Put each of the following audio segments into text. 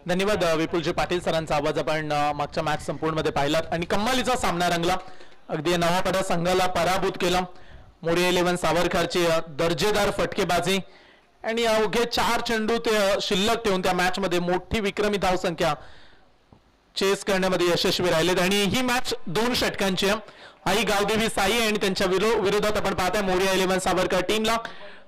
धन्यवाद विपुलजी पाटील सरांचा आवाज आपण मागच्या मॅच संपूर्ण मध्ये पाहिलात आणि कमालीचा सामना रंगला. अगदी नवापडा संघाला पराभूत केला. मोरिया 11 सावरकरची दर्जेदार फटकेबाजी आणि अवघे 4 चेंडू ते शिल्लक ठेवून त्या मॅच मध्ये मोठी विक्रमी धावसंख्या चेस करण्यामध्ये यशस्वी राहिलेत आणि ही मॅच 2 षटकांची आहे. आई गावदेवी साई आणि त्यांच्या विरोधात आपण पाहताय मोरिया 11 सावरकर टीमला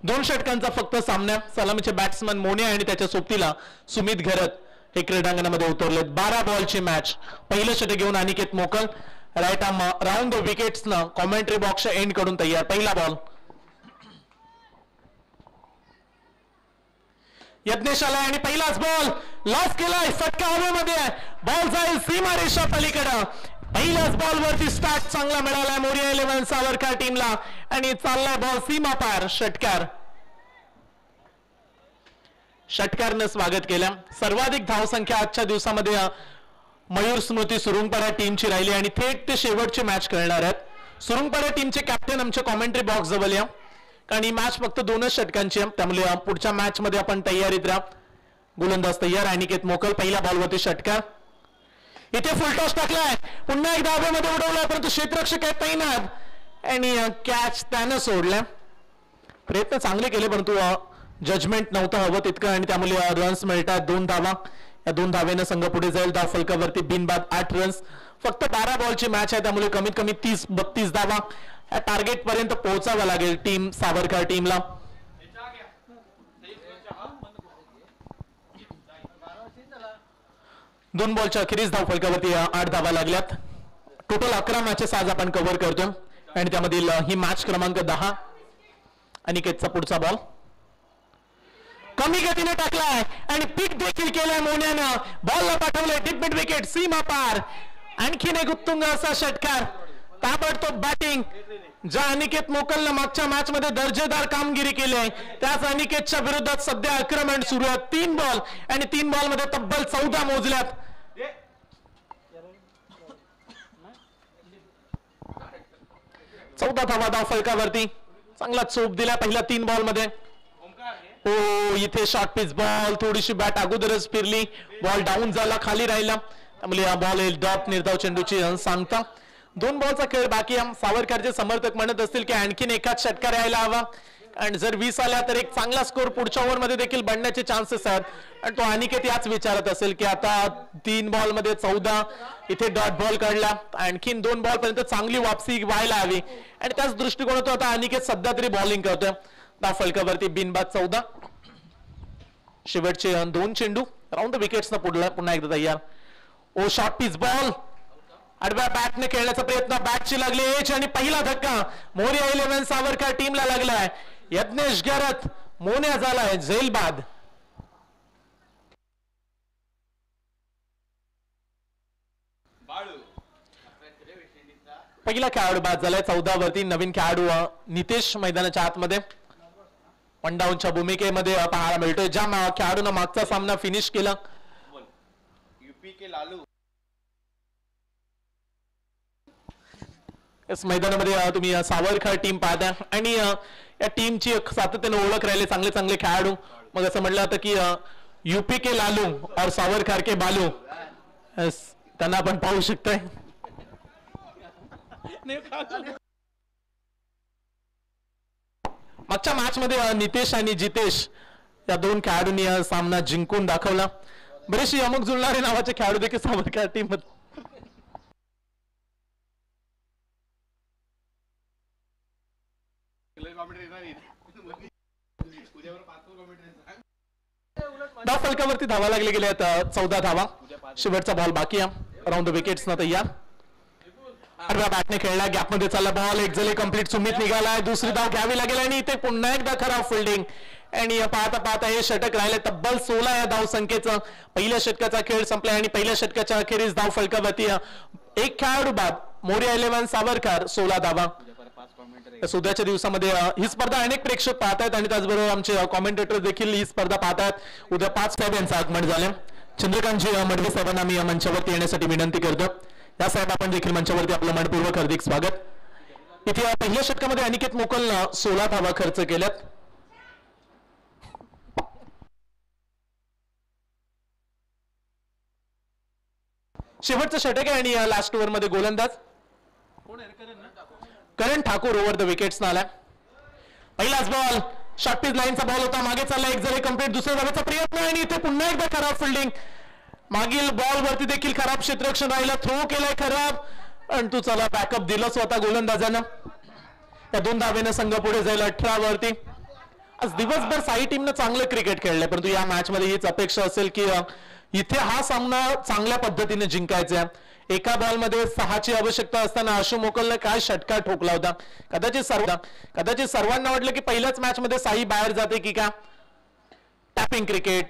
2 षटकांचा फक्त सामना. सलामीचे बॅट्समन मोनिया आणि त्याच्या सोबतीला सुमित घरत हे क्रीडांगणामध्ये उतरलेत. 12 बॉलची मॅच. पहिलं षटक घेऊन Aniket Mokal right arm round the विकेट्सनं कॉमेंट्री बॉक्सच्या एंड कडून तयार. पहिला बॉल यज्ञेश आला आणि पहिलाच बॉल लॉस केलाय. फटका हवेमध्ये बॉल जाईल सीमारेषा पलीकडे. पहिल्याच बॉल वरती स्टार्ट चांगला मिळालाय मोरिया 11 सावरकर टीमला आणि चाललाय बॉल सीमा पार. षटकारनं स्वागत केलं. सर्वाधिक धावसंख्या आजच्या दिवसामध्ये मयूर स्मृती सुरुंगपाडा टीमची राहिली आणि थेट ते शेवटची मॅच खेळणार आहेत. सुरुंगपाडा टीमचे कॅप्टन आमच्या कॉमेंट्री बॉक्स जवळ या, कारण ही मॅच फक्त 2च षटकांची आहे. त्यामुळे पुढच्या मॅच मध्ये आपण तयारीत राहा. गोलंदाज तयार. अनिकेत मोकल पहिल्या बॉलवरती षटकार. इथे फुलटॉस टाकलाय. पुन्हा एकदा हवेमध्ये उडवलाय परंतु क्षेत्ररक्षक आहेत तैनात आणि कॅच त्यानं सोडला. प्रयत्न चांगले केले परंतु जजमेंट नव्हतं हवं तितकं आणि त्यामुळे रन्स मिळतात. 2 धावा. या 2 धावेनं संघ पुढे जाईल. धाव फलकावरती बिनबाद 8 रन्स. फक्त 12 बॉलची मॅच आहे त्यामुळे कमीत कमी 30-32 धावा या टार्गेट पर्यंत पोहोचावं लागेल टीम सावरकर टीमला. 2 बॉलच्या अखेरीस धाव फलकावरती 8 धावा लागल्यात. टोटल 11 मॅचेस आज आपण कव्हर करतो आणि त्यामधील ही मॅच क्रमांक 10. अनिकेतचा पुढचा बॉल कमी गतीने टाकलाय आणि पिक देखील केलाय मोन्यानं. बॉलला पाठवलंय डिप मिड विकेट सीमा पार. आणखीन एक उत्तुंग असा षटकार. ताबडतोब बॅटिंग. ज्या अनिकेत मोकलनं मागच्या मॅच मध्ये दर्जेदार कामगिरी केली आहे त्याच अनिकेतच्या विरोधात सध्या आक्रमण सुरू आहे. 3 बॉल आणि 3 बॉल मध्ये तब्बल 14 मोजल्यात. 14 धावा धाव फलकावरती. चांगला चोप दिला पहिल्या 3 बॉल मध्ये. इथे शॉर्ट पिच बॉल. थोडीशी बॅट अगोदरच फिरली. बॉल डाऊन झाला खाली राहिला त्यामुळे बॉल डॉप निर्धाव चेंडूची सांगता. 2 बॉलचा खेळ बाकी. सावरकरचे समर्थक म्हणत असतील की आणखीन एकाच षटकार यायला हवा आणि जर 20 आल्या तर एक चांगला स्कोर पुढच्या ओव्हरमध्ये देखील बनण्याचे चान्सेस आहेत. आणि तो अनिकेत याच विचारत असेल की आता 3 बॉल मध्ये 14 इथे डॉट बॉल काढला. आणखीन 2 बॉल पर्यंत चांगली वापसी व्हायला हवी आणि त्याच दृष्टिकोनातून आता अनिकेत सध्या तरी बॉलिंग करतोय. धाव फलकावरती बिनबाद 14. शेवटचे 2 चेंडू राऊंड विकेट्स पुन्हा एकदा तयार. शॉर्ट पिच बॉल आडव्या बॅटने खेळण्याचा प्रयत्न. बॅटची लागली एज आणि पहिला धक्का मोरिया 11 सावरकर टीमला लागलाय. यज्ञेश घरत मोन्या झालाय झेलबाद. पहिला खेळाडू बाद झालाय. 14 वरती नवीन खेळाडू नितेश मैदानाच्या आतमध्ये पंडाऊंच्या भूमिकेमध्ये पाहायला मिळतोय. ज्या खेळाडूनं मागचा सामना फिनिश केला इस मैदानामध्ये तुम्ही सावरकर टीम पाहता आणि या टीमची सातत्याने ओळख राहिली. चांगले चांगले खेळाडू. मग असं म्हटलं होतं की यूपी के लालू और सावरकर के बालू त्यांना आपण पाहू शकतोय. मागच्या मॅच मध्ये नितेश आणि जितेश या 2 खेळाडूंनी सामना जिंकून दाखवला. बरेचसे यमक जुळणारे नावाचे खेळाडू देखील सावरकर टीम मध्ये. धाव फलकावरती धावा लागले गेले आहेत 14 धावा. शेवटचा बॉल बाकी आहे. राऊंड द विकेट्स ना तयार. आडव्या बॅटने खेळला. गॅप मध्ये चालला बॉल. एक जले कंप्लीट. सुमित निघालाय. दुसरी धाव घ्यावी लागेल आणि इथे पुन्हा एकदा खराब फिल्डिंग आणि पाहता पाहता हे षटक राहिले. तब्बल 16 या धाव संख्येचं पहिल्या षटकाचा खेळ संपला आणि पहिल्या षटकाच्या अखेरीस धाव फलकावरती एक खेळाडू बाद. मोरिया 11 सावरकर 16 धावा. उद्याच्या दिवसामध्ये ही स्पर्धा अनेक प्रेक्षक पाहतात आणि त्याचबरोबर आमचे कॉमेंटेटर देखील ही स्पर्धा पाहतात. उद्या 5 साहेब यांचं आगमन झालं. चंद्रकांतजी मडवे साहेबांना मी मंचावरती येण्यासाठी विनंती करतो. या साहेब आपण देखील मंचावरती आपलं मनपूर्वक हार्दिक स्वागत. इथे पहिल्या षटकामध्ये अनिकेत मोकलनं 16 धावा खर्च केल्यात. शेवटचं षटक आहे आणि लास्ट ओव्हर मध्ये गोलंदाज करण ठाकूर ओव्हर द विकेट्स आला. पहिलाच बॉल शॉर्ट पिच लाईनचा बॉल होता, मागे चालला, एक जरी कंप्लीट, दुसऱ्या धावाचा प्रयत्न आणि इथे पुन्हा एकदा खराब फिल्डिंग. मागील बॉल वरती देखील खराब क्षेत्ररक्षण राहिलं, थ्रो केलाय खराब आणि तू चला बॅकअप दिलं स्वतः गोलंदाजानं. या 2 धावेनं संघ पुढे जाईल 18 वरती. आज दिवसभर साई टीमनं चांगलं क्रिकेट खेळलंय, परंतु या मॅच मध्ये हीच अपेक्षा असेल की इथे हा सामना चांगल्या पद्धतीने जिंकायचा आहे. एका बॉल मध्ये 6ची आवश्यकता असताना आशु मोकलने काय षटकार ठोकला होता. कदाचित सर्वांना वाटलं की पहिल्याच मॅच मध्ये साई बाहेर जाते की का. टॅपिंग क्रिकेट,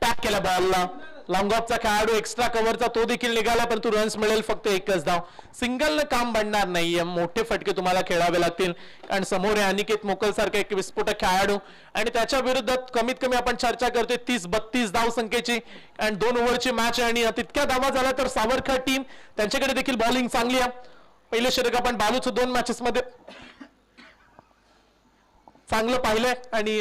टॅप केला बॉलला, लॉंग ऑफचा खेळाडू एक्स्ट्रा कव्हरचा तो देखील निघाला, परंतु रन्स मिळेल फक्त 1च धाव. सिंगलनं काम बनणार नाहीये, मोठे फटके तुम्हाला खेळावे लागतील, कारण समोर आहे अनिकेत मोकल सारखा एक विस्फोटक खेळाडू आणि त्याच्या विरुद्धात कमीत कमी आपण चर्चा करतोय 30-32 धाव संख्येची आणि 2 ओव्हरची मॅच आहे आणि तितक्या धावा झाला तर सावरकर टीम त्यांच्याकडे देखील बॉलिंग चांगली आहे. पहिले षटक आपण बालूचं 2 मॅचेस मध्ये चांगलं पाहिलंय आणि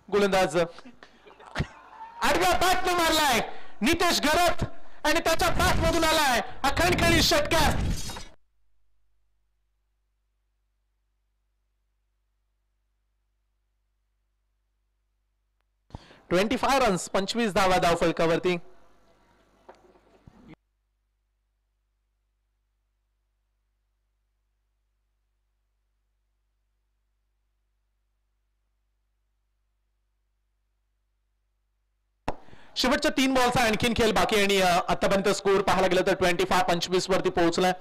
गोलंदाज आडव्या बॅट न मारलाय नितेश घरत आणि त्याच्या बॅट मधून आलाय हा खणखणीत षटकार. $25 रन्स, 25 धावा धाव फलकावरती. शेवटच्या 3 बॉलचा आणखीन खेळ बाकी आणि आतापर्यंत स्कोर पाहायला गेलं तर 25-25 वरती पोहोचलाय.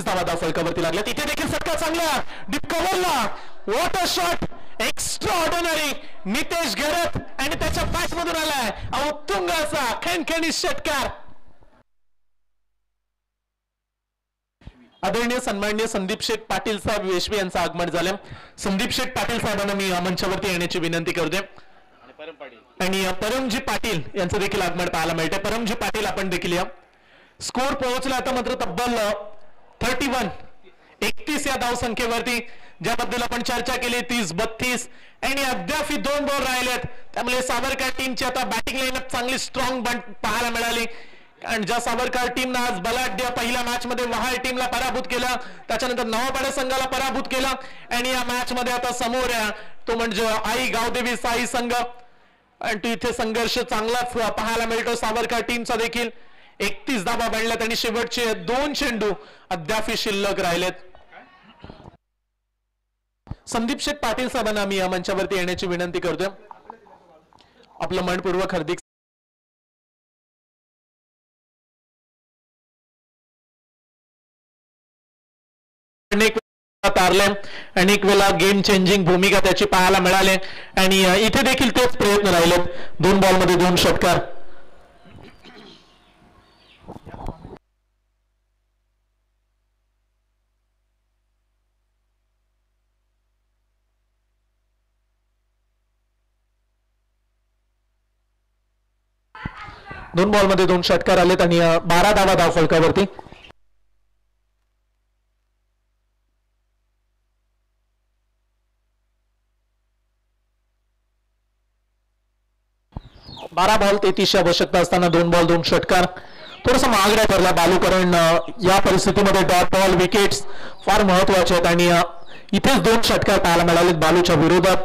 धावा धाव फलकावरती लागल्या. तिथे देखील षटकार चांगला डीप कव्हरला, what a shot, extraordinary Nitesh Gharat आणि त्याच्या बॅट मधून आलाय उत्तुंग असा खणखणीत षटकार. आदरणीय सन्माननीय संदीप शेठ पाटील साहेब वेशवी यांचं आगमन झालं. संदीप शेठ पाटील साहेबांना मी मंचावरती येण्याची विनंती करते आणि परमजी पाटील यांचं देखील आगमन पाहायला मिळते. परमजी पाटील आपण देखील या. स्कोर पोहोचला आता मात्र तब्बल 31 या धाव संख्येवरती, ज्याबद्दल आपण चर्चा केली 30-32 आणि अद्याप 2 बॉल राहिलेत, त्यामुळे सावरकर टीमची आता बॅटिंग लाईनअप चांगली स्ट्रॉंग पाहायला मिळाली. आणि ज्या सावरकर टीमनं आज बलाढ्य पहिल्या मॅच मध्ये वहाळ टीमला पराभूत केला, त्याच्यानंतर नवापाडा संघाला पराभूत केला आणि या मॅच मध्ये आता समोर आहे तो म्हणजे आई गावदेवी साई संघ आणि तो इथे संघर्ष चांगलाच पाहायला मिळतो. सावरकर टीमचा देखील 31 धावा बनल्यात आणि शेवटचे 2 चेंडू अद्याप शिल्लक राहिलेत. संदीप शेठ पाटील साहेबांना मी या मंचावरती येण्याची विनंती करतोय. आपलं मनपूर्वक हार्दिक अनेक वेळा गेम चेंजिंग भूमिका त्याची पाहायला मिळाली आणि इथे देखील तेच प्रयत्न राहिले. 2 बॉल मध्ये 2 षटकार. दोन बॉल मध्ये 2 षटकार आलेत आणि 12 धावा धाव फलकावरती. बारा बॉल 33 आवश्यकता असताना 2 बॉल 2 षटकार. थोडासा महागडा ठरला बालू, कारण या परिस्थितीमध्ये डॉट बॉल विकेट्स फार महत्वाचे आहेत आणि इथेच 2 षटकार पाहायला मिळालेत बालूच्या विरोधात.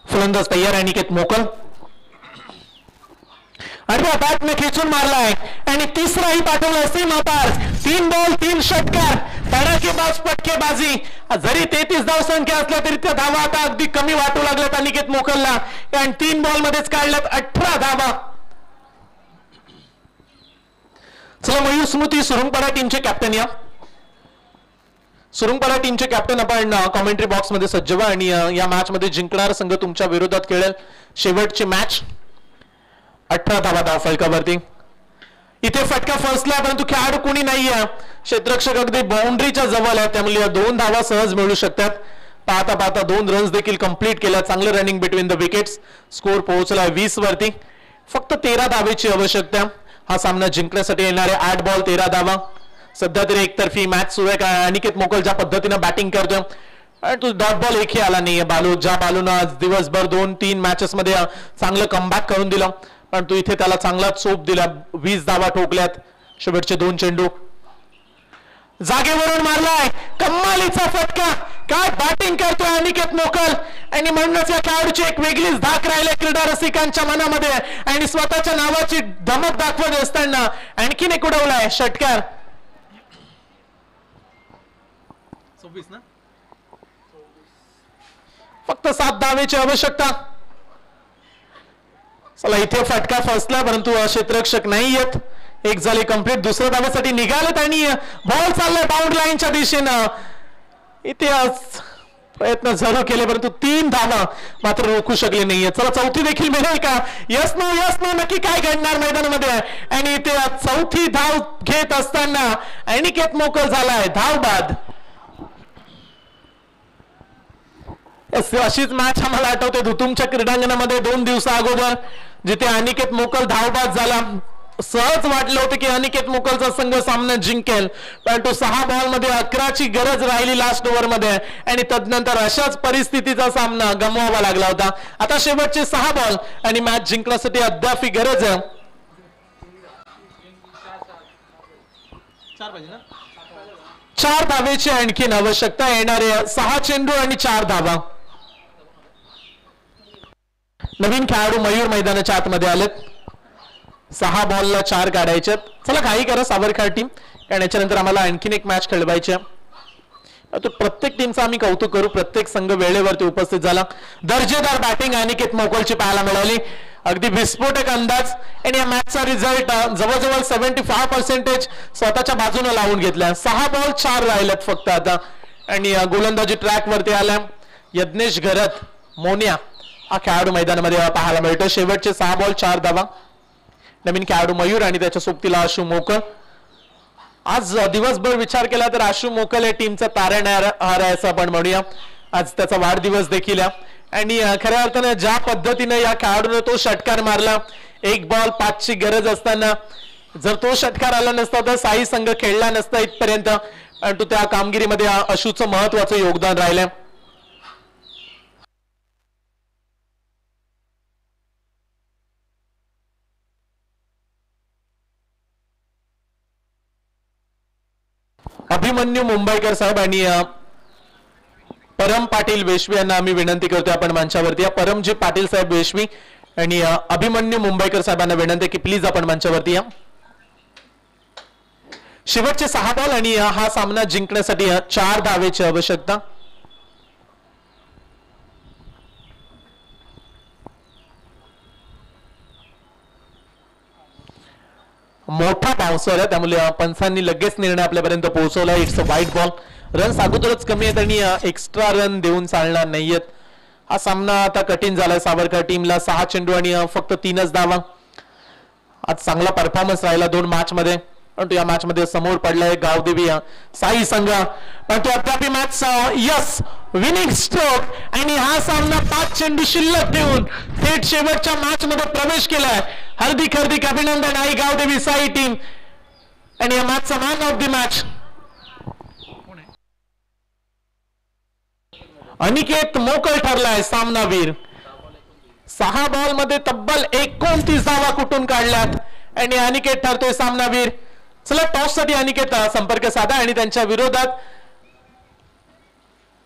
फलंदाज तयार अनिकेत मोकल आडव्या बॅटने खेचून मारलाय आणि तिसराही पाठवला सीमा पार. 3 बॉल 3 षटकार, धडाकेबाज फटकेबाजी. जरी 33 धाव संख्या असल्या तरी त्या धावा आता अगदी कमी वाटू लागल्यात अनिकेत मोकलला आणि 3 बॉल मध्येच काढल्यात 18 धावा. चला मयूर स्मृती सुरुंगपाडा टीमचे कॅप्टन या. सुरुंगपाडा टीमचे कॅप्टन आपण कॉमेंट्री बॉक्स मध्ये सज्ज व्हा आणि या मॅच मध्ये जिंकणारा संघ तुमच्या विरोधात खेळेल. शेवटची मॅच 18 धावा धाव फलकावरती. इथे फटका फसला परंतु खेळाडू कोणी नाहीये, क्षेत्ररक्षक अगदी बाउंड्रीच्या जवळ आहे, त्यामुळे 2 धावा सहज मिळू शकतात. पाहता पाहता 2 रन्स देखील कंप्लीट केल्या. चांगलं running between the wickets. Score पोहोचला 20 वरती. फक्त 13 धावेची आवश्यकता. हा सामना जिंकण्यासाठी येणारे 8 बॉल 13 धावा. सध्या तरी एकतर्फी मॅच सुरू आहे. अनिकेत मोकल ज्या पद्धतीने बॅटिंग करतोय, तो डॉट बॉल एकही आला नाहीये. बालू ज्या बालून आज दिवसभर 2-3 मॅचेस मध्ये चांगलं कमबॅक करून दिलं, पण तू इथे त्याला चांगला चोप दिला. 20 धावा ठोकल्यात. शेवटचे 2 चेंडू जागेवरून मारलाय. कमालीचा फटका. काय बॅटिंग करतोय अनिकेत मोकल. आणि म्हणूनच या खेळाडूची एक वेगळीच धाक राहिली क्रीडा रसिकांच्या मनामध्ये. आणि स्वतःच्या नावाची धमक दाखवत असताना आणखीन एक उडवलाय षटकार. 26 ना, फक्त 7 धावेची आवश्यकता. चला इथे फटका फसला, परंतु क्षेत्ररक्षक नाही येत. एक झाली कंप्लीट. दुसऱ्या धावेसाठी निघालेत आणि बॉल चाललाय बाउंड लाईनच्या दिशेनं. इथे प्रयत्न जरूर केले, परंतु 3 धावा मात्र रोखू शकले नाहीये. चला चौथी देखील मिळेल का? यस नो नक्की काय घडणार मैदानामध्ये. आणि इथे चौथी धाव घेत असताना अनिकेत मोकल झालाय धाव बाद. अशीच मॅच आम्हाला आठवते धुतुमच्या क्रीडांगणामध्ये 2 दिवसा अगोदर, जिथे अनिकेत मोकल धावबाद झाला. सहज वाटलं होतं की अनिकेत मोकलचा संघ सामना जिंकेल, परंतु 6 बॉल मध्ये 11ची गरज राहिली लास्ट ओव्हर मध्ये, आणि तदनंतर अशाच परिस्थितीचा सामना गमवावा लागला होता. आता शेवटचे 6 बॉल आणि मॅच जिंकण्यासाठी अद्याप गरज आहे. 4 धावेची आणखीन आवश्यकता. येणारे 6 चेंडू आणि 4 धावा. नवीन खेळाडू मयूर मैदानाच्या आतमध्ये आलेत. 6 बॉलला 4 काढायचे. चला काही करा सावरखेड टीम, कारण याच्यानंतर आम्हाला आणखीन एक मॅच खेळवायची आहे. तो प्रत्येक टीमचा आम्ही कौतुक करू. प्रत्येक संघ वेळेवरती उपस्थित झाला. दर्जेदार बॅटिंग अनिकेत मोकलची पाहायला मिळाली. अगदी विस्फोटक अंदाज. आणि या मॅचचा रिझल्ट जवळजवळ 75% स्वतःच्या बाजूने लावून घेतला. 6 बॉल 4 राहिलेत फक्त आता. आणि गोलंदाजी ट्रॅक वरती आल्या. यज्ञेश घरत मोनिया हा खेळाडू मैदानामध्ये पाहायला मिळतो. शेवटचे 6 बॉल 4 धावा. नवीन खेळाडू मयूर आणि त्याच्या सोबतीला आशू मोकल. आज दिवसभर विचार केला तर आशू मोकल हे टीमचा तारणहार आहे असं आपण म्हणूया. आज त्याचा वाढदिवस देखील आहे. आणि खऱ्या अर्थाने ज्या पद्धतीने या खेळाडूने तो षटकार मारला, 1 बॉल 5ची गरज असताना, जर तो षटकार आला नसता तर साई संघ खेळला नसता इथपर्यंत. परंतु त्या कामगिरीमध्ये आशूचं महत्वाचं योगदान राहिलं. अभिमन्यू मुंबईकर साहेब आणि परम पाटील वेशवी यांना आम्ही विनंती करतोय आपण मंचावरती. या परमजी पाटील साहेब वेशवी आणि अभिमन्यू मुंबईकर साहेबांना विनंती की प्लीज आपण मंचावरती या. शेवटचे 6 बॉल आणि हा सामना जिंकण्यासाठी 4 धावेची आवश्यकता. मोठा बाउन्सर आहे, त्यामुळे पंचांनी लगेच निर्णय आपल्यापर्यंत पोहोचवला. इट्स अ वाईट बॉल. रन्स अगोदरच कमी आहेत आणि एक्स्ट्रा रन देऊन चालणार नाहीयेत. हा सामना आता कठीण झालाय सावरकर टीमला. 6 चेंडू आणि फक्त 3च धावा. आज चांगला परफॉर्मन्स राहिला 2 मॅच मध्ये, परंतु या मॅच मध्ये समोर पडलाय गावदेवी साई संघ. परंतु अद्याप मॅच यस विनिंग स्ट्रोक आणि हा सामना 5 चेंडू शिल्लक ठेवून थेट शेवटच्या मॅच मध्ये प्रवेश केलाय. हार्दिक हार्दिक अभिनंदन आहे गावदेवी साई टीम. आणि या मॅचचा man of the match Aniket Mokal ठरलाय सामनावीर. 6 बॉल मध्ये तब्बल 29 धावा कुठून काढल्यात आणि अनिकेत ठरतोय सामनावीर. चला टॉस साठी अनिकेत संपर्क साधा आणि त्यांच्या विरोधात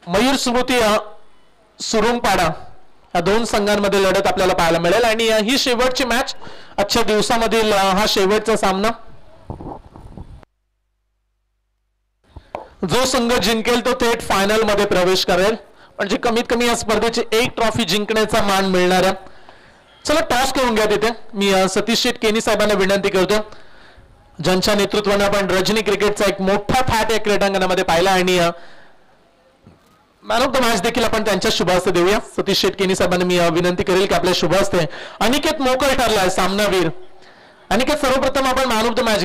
मयूर स्मृती सुरुंगपाडा या 2 संघांमध्ये लढत आपल्याला पाहायला मिळेल. आणि ही शेवटची मॅच आजच्या दिवसामधील हा शेवटचा सामना. जो संघ जिंकेल तो थेट फायनल मध्ये प्रवेश करेल, म्हणजे कमीत कमी या स्पर्धेची 1 ट्रॉफी जिंकण्याचा मान मिळणार आहे. चला टॉस करून घ्या तिथे. मी सतीश शेठ केनी साहेबांना विनंती करतो, ज्यांच्या नेतृत्वाने आपण रजनी क्रिकेटचा एक मोठा थाट या क्रीडांगणामध्ये पाहिला. आणि मॅन ऑफ द मॅच देखील आपण त्यांच्या शुभ हस्ते देऊया. सतीश शेठ केनी साहेबांना मी विनंती करेल की आपल्या शुभ हस्ते अनिकेत मोकल ठरलाय सामनावीर. अनिकेत सर्वप्रथम आपण मॅन ऑफ द मॅच